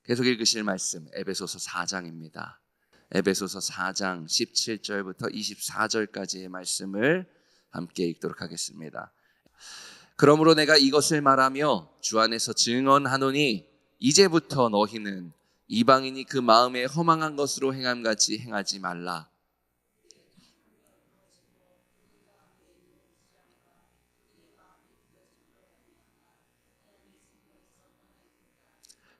계속 읽으실 말씀 에베소서 4장입니다. 에베소서 4장 17절부터 24절까지의 말씀을 함께 읽도록 하겠습니다. 그러므로 내가 이것을 말하며 주 안에서 증언하노니 이제부터 너희는 이방인이 그 마음에 허망한 것으로 행함같이 행하지 말라.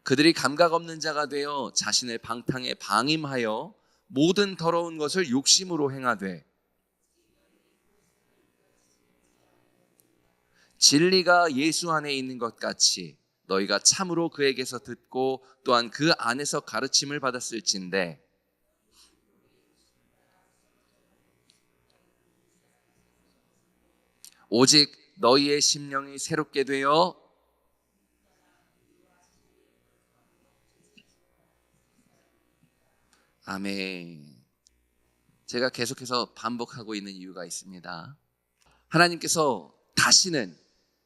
그들이 감각 없는 자가 되어 자신의 방탕에 방임하여 모든 더러운 것을 욕심으로 행하되 진리가 예수 안에 있는 것 같이 너희가 참으로 그에게서 듣고 또한 그 안에서 가르침을 받았을진데 오직 너희의 심령이 새롭게 되어 아멘. 제가 계속해서 반복하고 있는 이유가 있습니다. 하나님께서 다시는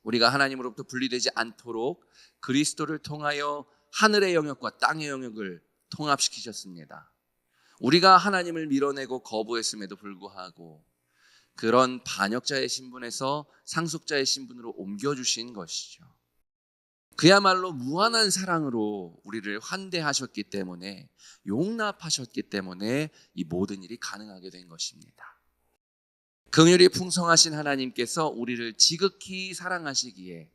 우리가 하나님으로부터 분리되지 않도록 그리스도를 통하여 하늘의 영역과 땅의 영역을 통합시키셨습니다. 우리가 하나님을 밀어내고 거부했음에도 불구하고 그런 반역자의 신분에서 상속자의 신분으로 옮겨주신 것이죠. 그야말로 무한한 사랑으로 우리를 환대하셨기 때문에, 용납하셨기 때문에 이 모든 일이 가능하게 된 것입니다. 긍휼이 풍성하신 하나님께서 우리를 지극히 사랑하시기에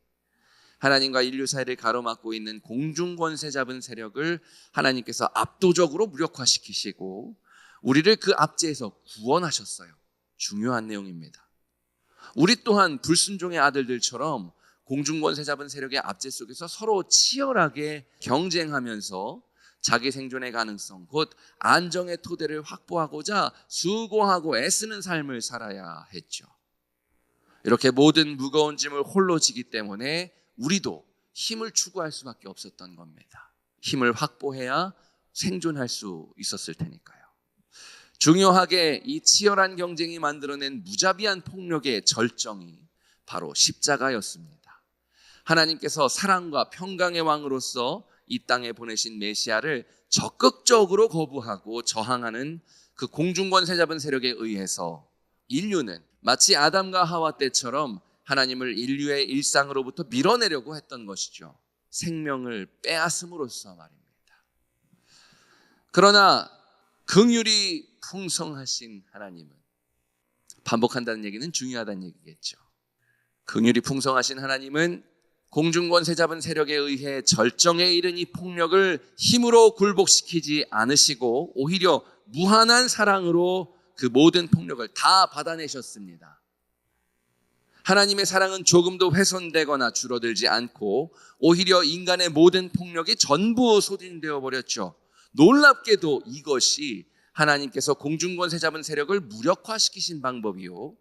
하나님과 인류 사이를 가로막고 있는 공중권세 잡은 세력을 하나님께서 압도적으로 무력화시키시고 우리를 그 압제에서 구원하셨어요. 중요한 내용입니다. 우리 또한 불순종의 아들들처럼 공중권세 잡은 세력의 압제 속에서 서로 치열하게 경쟁하면서 자기 생존의 가능성, 곧 안정의 토대를 확보하고자 수고하고 애쓰는 삶을 살아야 했죠. 이렇게 모든 무거운 짐을 홀로 지기 때문에 우리도 힘을 추구할 수밖에 없었던 겁니다. 힘을 확보해야 생존할 수 있었을 테니까요. 중요하게 이 치열한 경쟁이 만들어낸 무자비한 폭력의 절정이 바로 십자가였습니다. 하나님께서 사랑과 평강의 왕으로서 이 땅에 보내신 메시아를 적극적으로 거부하고 저항하는 그 공중권세 잡은 세력에 의해서 인류는 마치 아담과 하와 때처럼 하나님을 인류의 일상으로부터 밀어내려고 했던 것이죠. 생명을 빼앗음으로써 말입니다. 그러나 긍휼이 풍성하신 하나님은, 반복한다는 얘기는 중요하다는 얘기겠죠. 긍휼이 풍성하신 하나님은 공중권세 잡은 세력에 의해 절정에 이른 이 폭력을 힘으로 굴복시키지 않으시고 오히려 무한한 사랑으로 그 모든 폭력을 다 받아내셨습니다. 하나님의 사랑은 조금도 훼손되거나 줄어들지 않고 오히려 인간의 모든 폭력이 전부 소진되어 버렸죠. 놀랍게도 이것이 하나님께서 공중권세 잡은 세력을 무력화시키신 방법이요,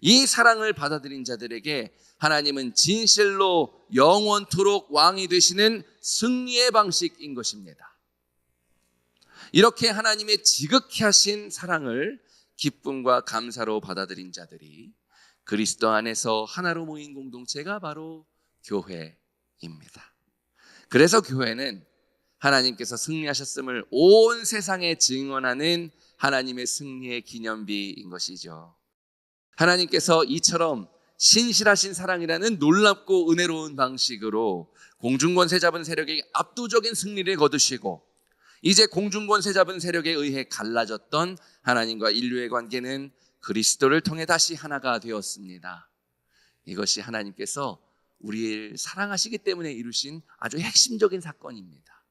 이 사랑을 받아들인 자들에게 하나님은 진실로 영원토록 왕이 되시는 승리의 방식인 것입니다. 이렇게 하나님의 지극히 하신 사랑을 기쁨과 감사로 받아들인 자들이 그리스도 안에서 하나로 모인 공동체가 바로 교회입니다. 그래서 교회는 하나님께서 승리하셨음을 온 세상에 증언하는 하나님의 승리의 기념비인 것이죠. 하나님께서 이처럼 신실하신 사랑이라는 놀랍고 은혜로운 방식으로 공중권세 잡은 세력에게 압도적인 승리를 거두시고 이제 공중권세 잡은 세력에 의해 갈라졌던 하나님과 인류의 관계는 그리스도를 통해 다시 하나가 되었습니다. 이것이 하나님께서 우리를 사랑하시기 때문에 이루신 아주 핵심적인 사건입니다.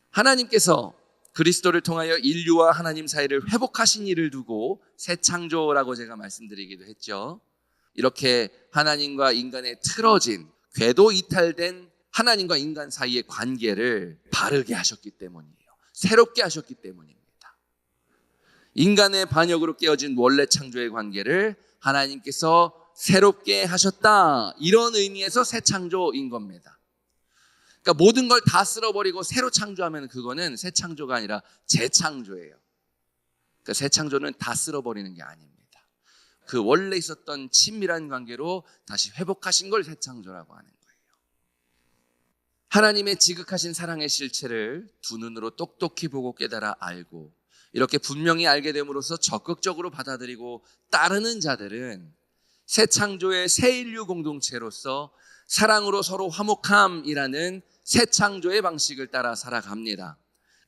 하나님께서 그리스도를 통하여 인류와 하나님 사이를 회복하신 일을 두고 새 창조라고 제가 말씀드리기도 했죠. 이렇게 하나님과 인간의 틀어진, 궤도 이탈된 하나님과 인간 사이의 관계를 바르게 하셨기 때문이에요. 새롭게 하셨기 때문입니다. 인간의 반역으로 깨어진 원래 창조의 관계를 하나님께서 새롭게 하셨다, 이런 의미에서 새 창조인 겁니다. 그러니까 모든 걸 다 쓸어버리고 새로 창조하면 그거는 새 창조가 아니라 재창조예요. 그러니까 새 창조는 다 쓸어버리는 게 아닙니다. 그 원래 있었던 친밀한 관계로 다시 회복하신 걸 새 창조라고 하는 거예요. 하나님의 지극하신 사랑의 실체를 두 눈으로 똑똑히 보고 깨달아 알고 이렇게 분명히 알게 됨으로써 적극적으로 받아들이고 따르는 자들은 새 창조의 새 인류 공동체로서 사랑으로 서로 화목함이라는 새 창조의 방식을 따라 살아갑니다.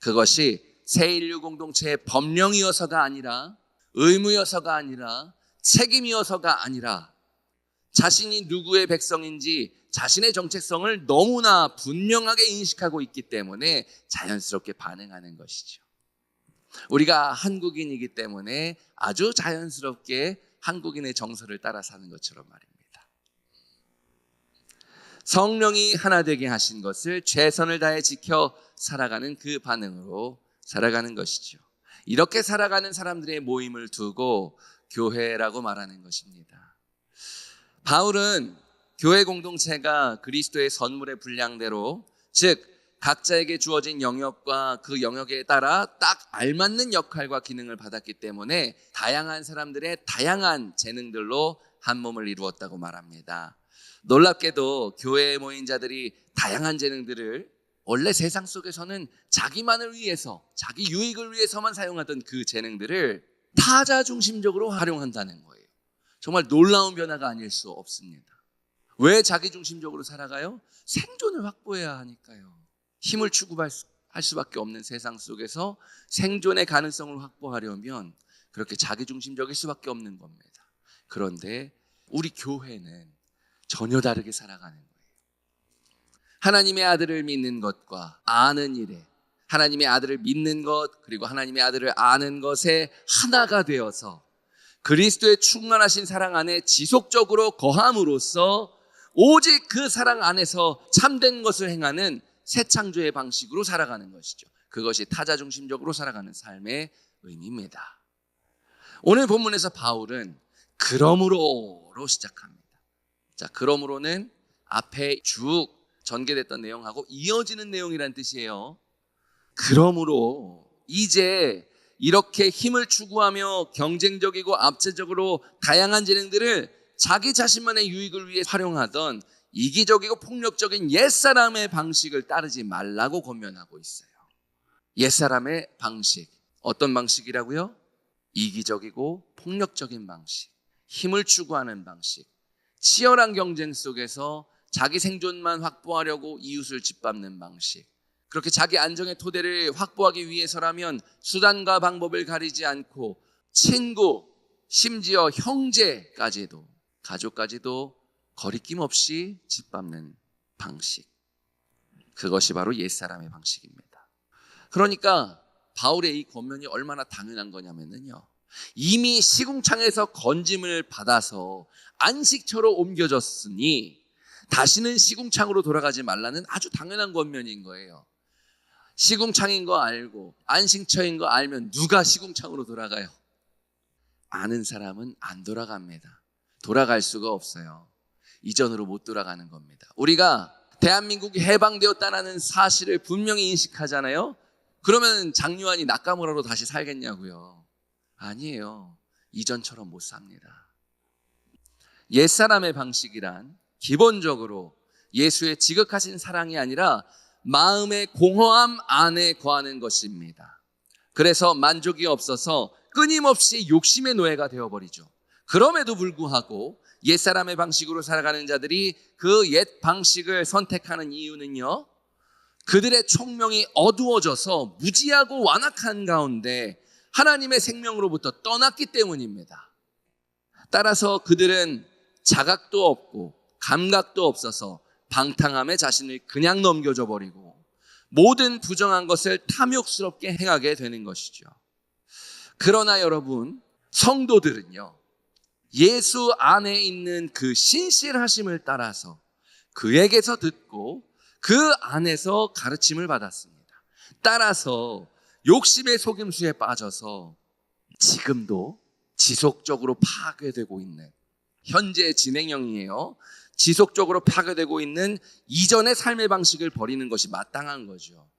그것이 새 인류 공동체의 법령이어서가 아니라 의무여서가 아니라 책임이어서가 아니라 자신이 누구의 백성인지 자신의 정체성을 너무나 분명하게 인식하고 있기 때문에 자연스럽게 반응하는 것이죠. 우리가 한국인이기 때문에 아주 자연스럽게 한국인의 정서를 따라 사는 것처럼 말입니다. 성령이 하나 되게 하신 것을 최선을 다해 지켜 살아가는 그 반응으로 살아가는 것이죠. 이렇게 살아가는 사람들의 모임을 두고 교회라고 말하는 것입니다. 바울은 교회 공동체가 그리스도의 선물의 분량대로, 즉 각자에게 주어진 영역과 그 영역에 따라 딱 알맞는 역할과 기능을 받았기 때문에 다양한 사람들의 다양한 재능들로 한 몸을 이루었다고 말합니다. 놀랍게도 교회에 모인 자들이 다양한 재능들을 원래 세상 속에서는 자기만을 위해서, 자기 유익을 위해서만 사용하던 그 재능들을 타자 중심적으로 활용한다는 거예요. 정말 놀라운 변화가 아닐 수 없습니다. 왜 자기 중심적으로 살아가요? 생존을 확보해야 하니까요. 힘을 추구할 수밖에 없는 세상 속에서 생존의 가능성을 확보하려면 그렇게 자기 중심적일 수밖에 없는 겁니다. 그런데 우리 교회는 전혀 다르게 살아가는 거예요. 하나님의 아들을 믿는 것과 아는 일에, 하나님의 아들을 믿는 것 그리고 하나님의 아들을 아는 것에 하나가 되어서 그리스도의 충만하신 사랑 안에 지속적으로 거함으로써 오직 그 사랑 안에서 참된 것을 행하는 새 창조의 방식으로 살아가는 것이죠. 그것이 타자 중심적으로 살아가는 삶의 의미입니다. 오늘 본문에서 바울은 그러므로로 시작합니다. 자, 그러므로는 앞에 쭉 전개됐던 내용하고 이어지는 내용이란 뜻이에요. 그러므로 이제 이렇게 힘을 추구하며 경쟁적이고 압제적으로 다양한 재능들을 자기 자신만의 유익을 위해 활용하던 이기적이고 폭력적인 옛사람의 방식을 따르지 말라고 권면하고 있어요. 옛사람의 방식, 어떤 방식이라고요? 이기적이고 폭력적인 방식, 힘을 추구하는 방식, 치열한 경쟁 속에서 자기 생존만 확보하려고 이웃을 짓밟는 방식, 그렇게 자기 안정의 토대를 확보하기 위해서라면 수단과 방법을 가리지 않고 친구, 심지어 형제까지도, 가족까지도 거리낌 없이 짓밟는 방식, 그것이 바로 옛사람의 방식입니다. 그러니까 바울의 이 권면이 얼마나 당연한 거냐면요, 이미 시궁창에서 건짐을 받아서 안식처로 옮겨졌으니 다시는 시궁창으로 돌아가지 말라는 아주 당연한 권면인 거예요. 시궁창인 거 알고 안식처인 거 알면 누가 시궁창으로 돌아가요? 아는 사람은 안 돌아갑니다. 돌아갈 수가 없어요. 이전으로 못 돌아가는 겁니다. 우리가 대한민국이 해방되었다는 사실을 분명히 인식하잖아요. 그러면 장유한이 낙가무라로 다시 살겠냐고요? 아니에요. 이전처럼 못 삽니다. 옛사람의 방식이란 기본적으로 예수의 지극하신 사랑이 아니라 마음의 공허함 안에 거하는 것입니다. 그래서 만족이 없어서 끊임없이 욕심의 노예가 되어버리죠. 그럼에도 불구하고 옛사람의 방식으로 살아가는 자들이 그 옛 방식을 선택하는 이유는요, 그들의 총명이 어두워져서 무지하고 완악한 가운데 하나님의 생명으로부터 떠났기 때문입니다. 따라서 그들은 자각도 없고 감각도 없어서 방탕함에 자신을 그냥 넘겨줘 버리고 모든 부정한 것을 탐욕스럽게 행하게 되는 것이죠. 그러나 여러분, 성도들은요, 예수 안에 있는 그 신실하심을 따라서 그에게서 듣고 그 안에서 가르침을 받았습니다. 따라서 욕심의 속임수에 빠져서 지금도 지속적으로 파괴되고 있는, 현재 진행형이에요. 지속적으로 파괴되고 있는 이전의 삶의 방식을 버리는 것이 마땅한 거죠.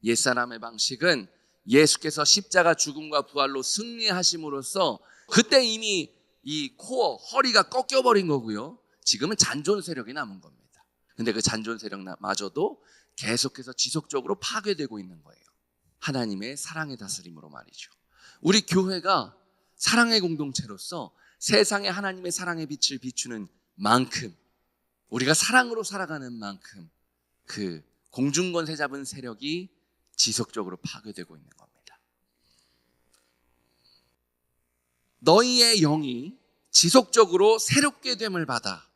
옛사람의 방식은 예수께서 십자가 죽음과 부활로 승리하심으로써 그때 이미 이 코어, 허리가 꺾여버린 거고요. 지금은 잔존 세력이 남은 겁니다. 근데 그 잔존 세력마저도 계속해서 지속적으로 파괴되고 있는 거예요. 하나님의 사랑의 다스림으로 말이죠. 우리 교회가 사랑의 공동체로서 세상에 하나님의 사랑의 빛을 비추는 만큼, 우리가 사랑으로 살아가는 만큼 그 공중권세 잡은 세력이 지속적으로 파괴되고 있는 겁니다. 너희의 영이 지속적으로 새롭게 됨을 받아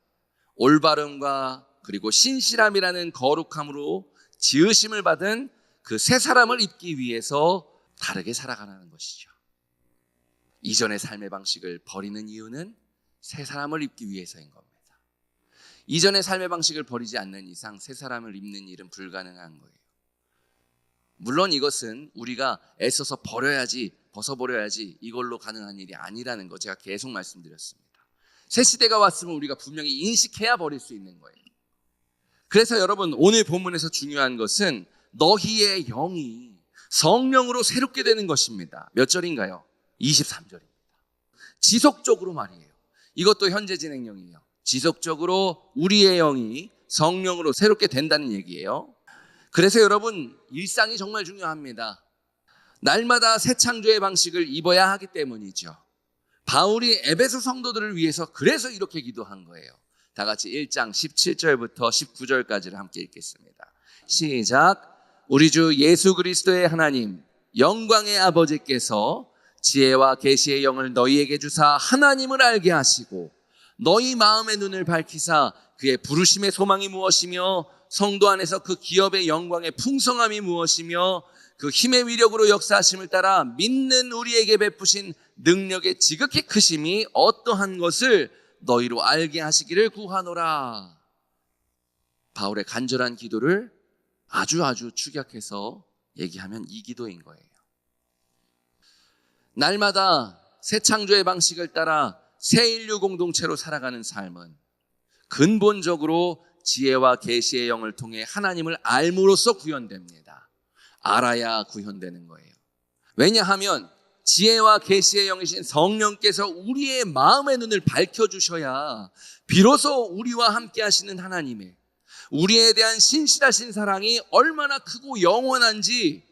올바름과 그리고 신실함이라는 거룩함으로 지으심을 받은 그 새 사람을 입기 위해서 다르게 살아가는 것이죠. 이전의 삶의 방식을 버리는 이유는 새 사람을 입기 위해서인 겁니다. 이전의 삶의 방식을 버리지 않는 이상 새 사람을 입는 일은 불가능한 거예요. 물론 이것은 우리가 애써서 벗어버려야지 이걸로 가능한 일이 아니라는 거 제가 계속 말씀드렸습니다. 새 시대가 왔으면 우리가 분명히 인식해야 버릴 수 있는 거예요. 그래서 여러분, 오늘 본문에서 중요한 것은 너희의 영이 성령으로 새롭게 되는 것입니다. 몇 절인가요? 23절입니다. 지속적으로 말이에요. 이것도 현재 진행형이에요. 지속적으로 우리의 영이 성령으로 새롭게 된다는 얘기예요. 그래서 여러분, 일상이 정말 중요합니다. 날마다 새 창조의 방식을 입어야 하기 때문이죠. 바울이 에베소 성도들을 위해서 그래서 이렇게 기도한 거예요. 다 같이 1장 17절부터 19절까지를 함께 읽겠습니다. 시작. 우리 주 예수 그리스도의 하나님, 영광의 아버지께서 지혜와 계시의 영을 너희에게 주사 하나님을 알게 하시고 너희 마음의 눈을 밝히사 그의 부르심의 소망이 무엇이며 성도 안에서 그 기업의 영광의 풍성함이 무엇이며 그 힘의 위력으로 역사하심을 따라 믿는 우리에게 베푸신 능력의 지극히 크심이 어떠한 것을 너희로 알게 하시기를 구하노라. 바울의 간절한 기도를 아주 축약해서 얘기하면 이 기도인 거예요. 날마다 새 창조의 방식을 따라 새 인류 공동체로 살아가는 삶은 근본적으로 지혜와 계시의 영을 통해 하나님을 알므로써 구현됩니다. 알아야 구현되는 거예요. 왜냐하면 지혜와 계시의 영이신 성령께서 우리의 마음의 눈을 밝혀주셔야 비로소 우리와 함께 하시는 하나님의 우리에 대한 신실하신 사랑이 얼마나 크고 영원한지,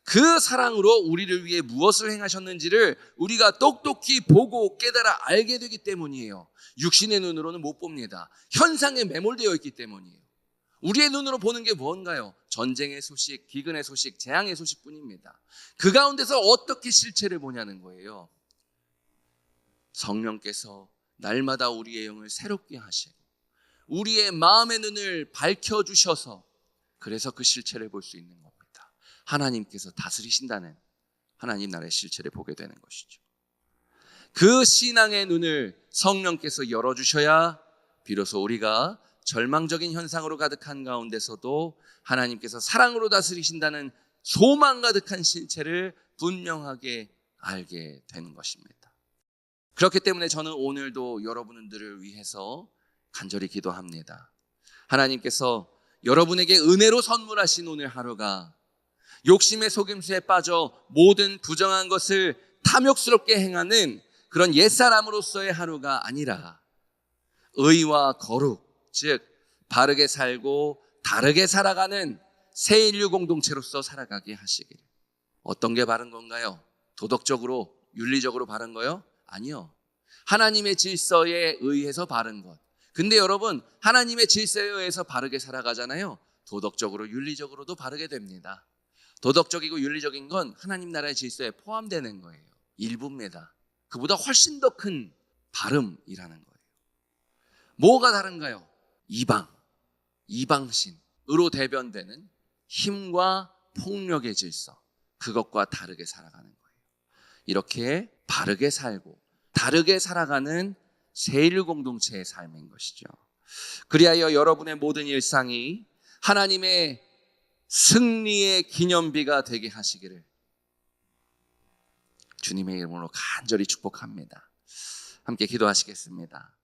그 사랑으로 우리를 위해 무엇을 행하셨는지를 우리가 똑똑히 보고 깨달아 알게 되기 때문이에요. 육신의 눈으로는 못 봅니다. 현상에 매몰되어 있기 때문이에요. 우리의 눈으로 보는 게 뭔가요? 전쟁의 소식, 기근의 소식, 재앙의 소식뿐입니다. 그 가운데서 어떻게 실체를 보냐는 거예요. 성령께서 날마다 우리의 영을 새롭게 하시고 우리의 마음의 눈을 밝혀주셔서 그래서 그 실체를 볼 수 있는 겁니다. 하나님께서 다스리신다는 하나님 나라의 실체를 보게 되는 것이죠. 그 신앙의 눈을 성령께서 열어주셔야 비로소 우리가 절망적인 현상으로 가득한 가운데서도 하나님께서 사랑으로 다스리신다는 소망 가득한 실체를 분명하게 알게 되는 것입니다. 그렇기 때문에 저는 오늘도 여러분들을 위해서 간절히 기도합니다. 하나님께서 여러분에게 은혜로 선물하신 오늘 하루가 욕심의 속임수에 빠져 모든 부정한 것을 탐욕스럽게 행하는 그런 옛사람으로서의 하루가 아니라 의와 거룩, 즉 바르게 살고 다르게 살아가는 새 인류 공동체로서 살아가게 하시길. 어떤 게 바른 건가요? 도덕적으로, 윤리적으로 바른 거요? 아니요. 하나님의 질서에 의해서 바른 것. 근데 여러분, 하나님의 질서에 의해서 바르게 살아가잖아요. 도덕적으로, 윤리적으로도 바르게 됩니다. 도덕적이고 윤리적인 건 하나님 나라의 질서에 포함되는 거예요. 일부입니다. 그보다 훨씬 더 큰 바름이라는 거예요. 뭐가 다른가요? 이방신으로 대변되는 힘과 폭력의 질서, 그것과 다르게 살아가는 거예요. 이렇게 바르게 살고 다르게 살아가는 새1 공동체의 삶인 것이죠. 그리하여 여러분의 모든 일상이 하나님의 승리의 기념비가 되게 하시기를 주님의 이름으로 간절히 축복합니다. 함께 기도하시겠습니다.